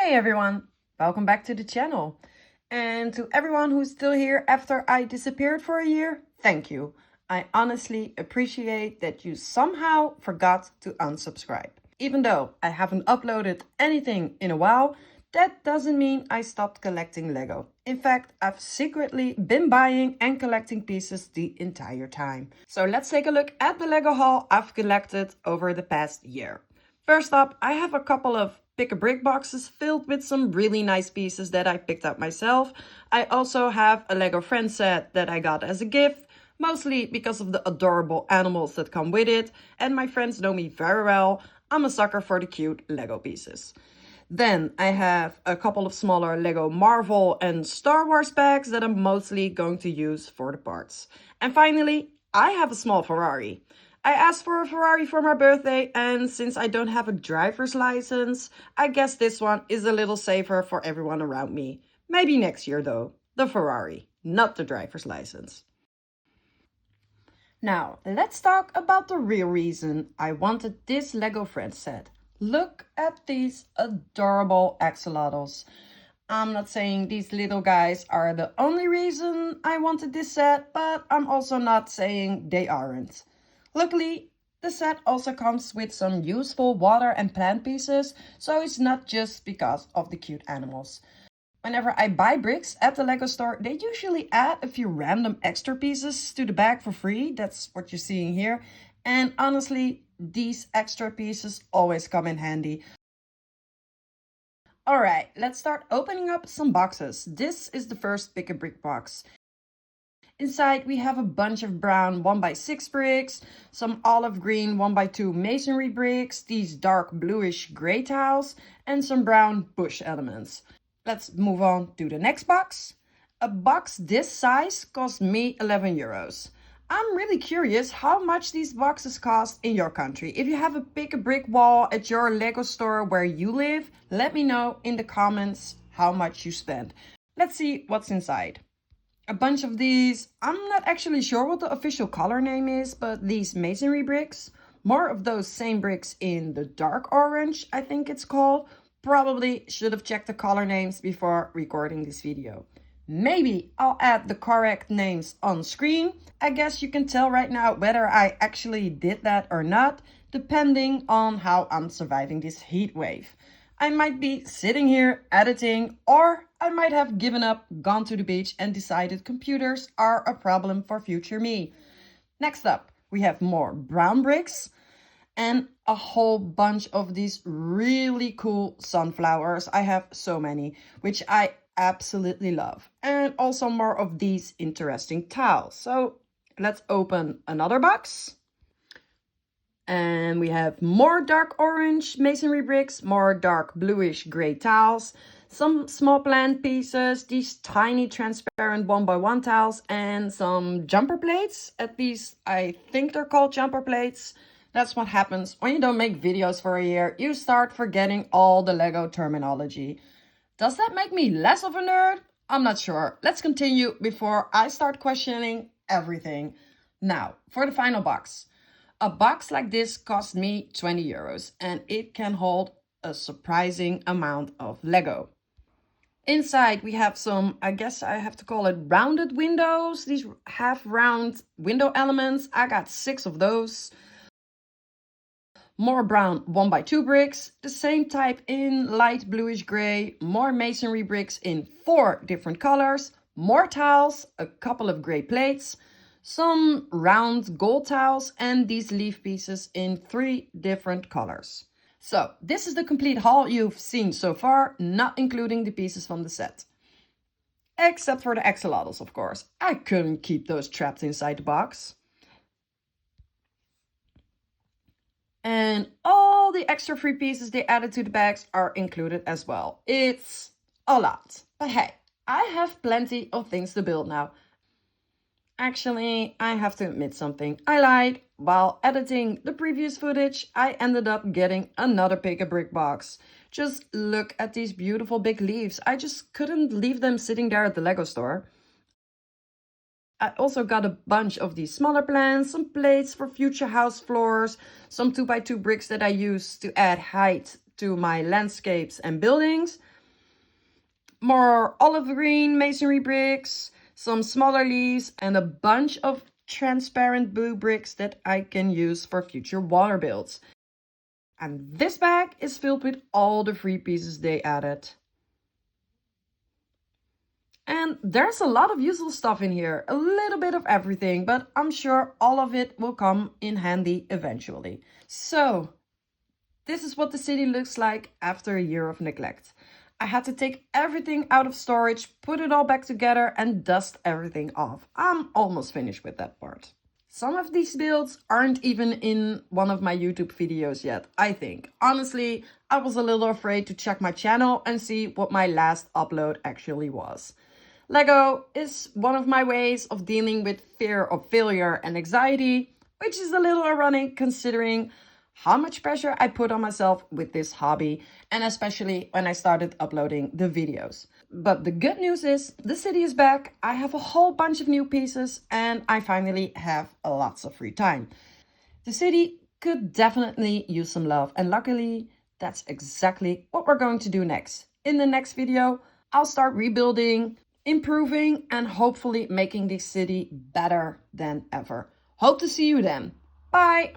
Hey everyone, welcome back to the channel. And to everyone who's still here after I disappeared for a year, thank you. I honestly appreciate that you somehow forgot to unsubscribe. Even though I haven't uploaded anything in a while, that doesn't mean I stopped collecting Lego. In fact, I've secretly been buying and collecting pieces the entire time. So let's take a look at the Lego haul I've collected over the past year. First up, I have a couple of pick-a-brick boxes filled with some really nice pieces that I picked up myself. I also have a Lego Friends set that I got as a gift, mostly because of the adorable animals that come with it, and my friends know me very well. I'm a sucker for the cute Lego pieces. Then I have a couple of smaller Lego Marvel and Star Wars packs that I'm mostly going to use for the parts. And finally, I have a small Ferrari. I asked for a Ferrari for my birthday, and since I don't have a driver's license, I guess this one is a little safer for everyone around me. Maybe next year though. The Ferrari, not the driver's license. Now, let's talk about the real reason I wanted this Lego Friends set. Look at these adorable axolotls. I'm not saying these little guys are the only reason I wanted this set, but I'm also not saying they aren't. Luckily, the set also comes with some useful water and plant pieces, so it's not just because of the cute animals. Whenever I buy bricks at the Lego store, they usually add a few random extra pieces to the bag for free. That's what you're seeing here. And honestly, these extra pieces always come in handy. Alright, let's start opening up some boxes. This is the first pick-a-brick box. Inside we have a bunch of brown 1x6 bricks, some olive green 1x2 masonry bricks, these dark bluish gray tiles, and some brown bush elements. Let's move on to the next box. A box this size cost me 11 euros. I'm really curious how much these boxes cost in your country. If you have a pick-a-brick wall at your Lego store where you live, let me know in the comments how much you spent. Let's see what's inside. A bunch of these, I'm not actually sure what the official color name is, but these masonry bricks. More of those same bricks in the dark orange, I think it's called. Probably should have checked the color names before recording this video. Maybe I'll add the correct names on screen. I guess you can tell right now whether I actually did that or not, depending on how I'm surviving this heat wave. I might be sitting here editing, or I might have given up, gone to the beach and decided computers are a problem for future me. Next up, we have more brown bricks and a whole bunch of these really cool sunflowers. I have so many, which I absolutely love. And also more of these interesting tiles. So let's open another box. And we have more dark orange masonry bricks, more dark bluish gray tiles, some small plant pieces, these tiny transparent 1x1 tiles, and some jumper plates. At least I think they're called jumper plates. That's what happens when you don't make videos for a year. You start forgetting all the Lego terminology. Does that make me less of a nerd? I'm not sure. Let's continue before I start questioning everything. Now, for the final box. A box like this cost me 20 euros and it can hold a surprising amount of Lego. Inside we have some, I guess I have to call it rounded windows, these half round window elements. I got 6 of those. More brown 1x2 bricks, the same type in light bluish gray, more masonry bricks in 4 different colors, more tiles, a couple of gray plates, some round gold tiles, and these leaf pieces in 3 different colors. So this is the complete haul you've seen so far, not including the pieces from the set. Except for the axolotls, of course. I couldn't keep those trapped inside the box. And all the extra free pieces they added to the bags are included as well. It's a lot. But hey, I have plenty of things to build now. Actually, I have to admit something. I lied. While editing the previous footage, I ended up getting another pick-a-brick box. Just look at these beautiful big leaves. I just couldn't leave them sitting there at the Lego store. I also got a bunch of these smaller plants, some plates for future house floors, some 2x2 bricks that I use to add height to my landscapes and buildings. more olive green masonry bricks, some smaller leaves, and a bunch of transparent blue bricks that I can use for future water builds. And this bag is filled with all the free pieces they added. And there's a lot of useful stuff in here, a little bit of everything, but I'm sure all of it will come in handy eventually. So, this is what the city looks like after a year of neglect. I had to take everything out of storage, put it all back together, and dust everything off. I'm almost finished with that part. Some of these builds aren't even in one of my YouTube videos yet, I think. Honestly, I was a little afraid to check my channel and see what my last upload actually was. Lego is one of my ways of dealing with fear of failure and anxiety, which is a little ironic considering how much pressure I put on myself with this hobby, and especially when I started uploading the videos. But the good news is the city is back, I have a whole bunch of new pieces, and I finally have lots of free time. The city could definitely use some love, and luckily that's exactly what we're going to do next. In the next video, I'll start rebuilding, improving, and hopefully making this city better than ever. Hope to see you then. Bye!